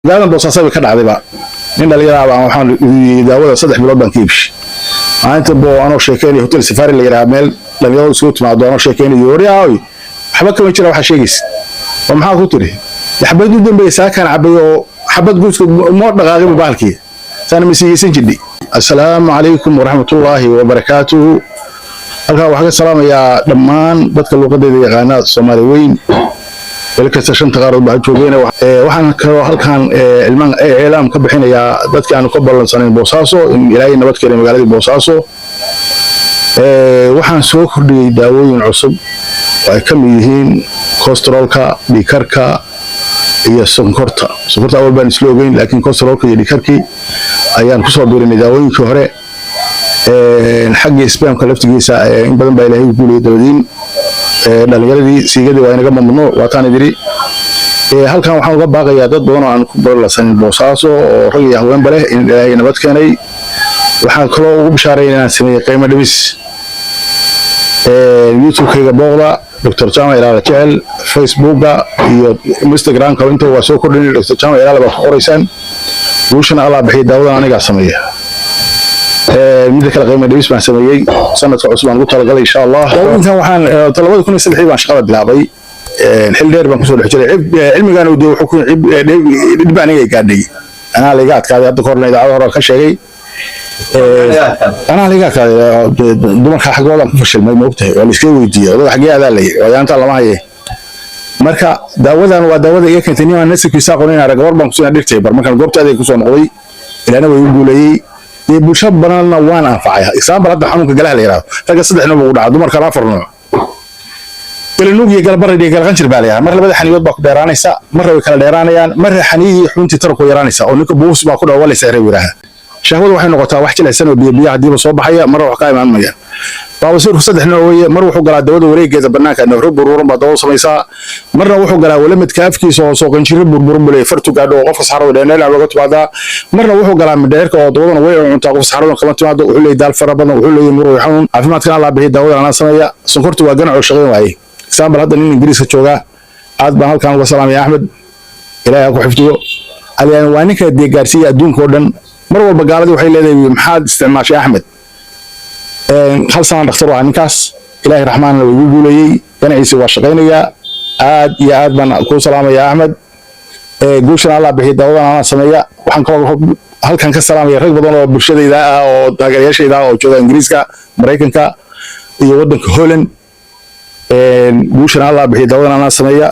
magaalada Boosaaso ka dhacday ba in dhalinyarada waxaan daawada 3 bilood baan ka iibshay aanta boo ano sheekeynay hotel safari la yiraahdo meel dhalinyarada soo timaado ano sheekeynay yooriyay waxba kama jira waxa sheegis oo maxaa ku tiri xabad u dambeeyay kan cabayo xabad guuska ma dhaqaaqay baalkii sana masiisan jiddi assalaamu alaykum wa rahmatullahi wa barakatuh halka waxa salaamaya dhammaan dadka luqadeeda yaqaana Soomaali weyn ilka shanta qaarad baa joogeen waxaan kaloo halkan ilmaan eelaam ka bixinaya dadka aan ku ballansaneen Boosaaso in ilaahay nabad kale magaalada Boosaaso waxaan soo kordhiyay daawooyin cusub oo ay ka mid yihiin cholesterolka dhikarka iyo sonkorta awal baan isla ogeyn laakiin cholesterolka iyo dhikarki ayaan ku soo biirinay daawooyinkii hore xagga isbaamka laftigiisa in badan baa ilaahay guuliyay dabadiin dhalinyaradii siigadii waa inaga mamnuuc waataan idiri halkan waxaan uga baaqayaa dad badan oo aan ku ballansan Boosaaso oo rag iyo haween bale in ilaahay nabad keenay waxaan kaloo ugu bishaareeyay inaan sameeyay qiimo dhibis YouTube-kayga booqda Dr. Jama Ilaala Jecel Facebook-ga iyo Instagram-ka inta waa soo kordhinay Dr. Jama Ilaala baa qoraysaan guushana Allah bixiyo daawada aniga sameeya mid kale qiimo dhibis baan sameeyay sanadka cusub aan ugu talagalay insha Allah inta waxaan 2003 baan shaqada bilaabay xil dheer baan ku soo dhex jiray cilmigan uu wuxuu ku dhibaan ay gaadhay ana la iga adkaaday hadda korna idaacada hore ka sheegay ana la iga adkaaday dumarka xaqooda ku fashilmay ma ogtahay waa la iska weydiiyay wada xaqii adaa leeyahay wadaanta lama hayay marka daawadan waa daawada iga keentay inaan nasiibkiisa qoonina gabar baan ku soo dhigtay bar markaan goobtaada ku soo noqday ilaana way u guulayay bulsho badan waan anfacay example hadda xanuunka galaha la yiraahdo raga 3 nooc ugu dhaca dumarka 4 nooc galnuug iyo galbarid iyo galqanjir baa leeyahay mar labada xaniyood baa ku dheeraanaysa mar way kala dheeraanayaan mar xaniyi xunti tarku yaraanaysa oo ninka buus baa ku dhawalaysa reewiraha shahwadu waxay noqotaa wax jilaysan oo biyo hadii soo baxaya mar wax ka imaanaya baabasirku 3 nooc weeye mar wuxuu galaa dawada wareegeeda banaanka nafro buruuran baa dawo samaysa marna wuxuu galaa walamadka afkiisa oo soo qanjiro burburan bulay fartu gaadho qofka saxarada dheerneel looga timaada marna wuxuu galaa midheerka oo dawadana way cuntaa qof saxarada kama timaado wuxuu leeyahay daal fara badan wuxuu leeyahay muruq xanuun caafimaadka Allah bixiyo dawada ana sameeya sonkortu waa ganac oo shaqeyn waayay example hadda nin Ingiriiska jooga aad baan halkan uga salaamay Ahmed ilaahay ku xifdiyo aliyaan waa ninka deegaarsiya adduunka oo dhan mar walba gaaladii waxay leedahay maxaad isticmaashay Ahmed hal sano dhakhtar waa ninkaas ilaahay raxmaanna wuu guulayay ganacsiisa waa shaqeynaya aad iyo aad baan ku salaamaya Ahmed guushan Allah bixiyo dawada ana sameeya waxaan kaloo halkan ka salaamay rag badan oo bulshadayda ah oo taageerayaashayda oo jooga Ingiriiska Mareykanka iyo wadanka Holland guushan Allah bixiyo dawada ana sameeya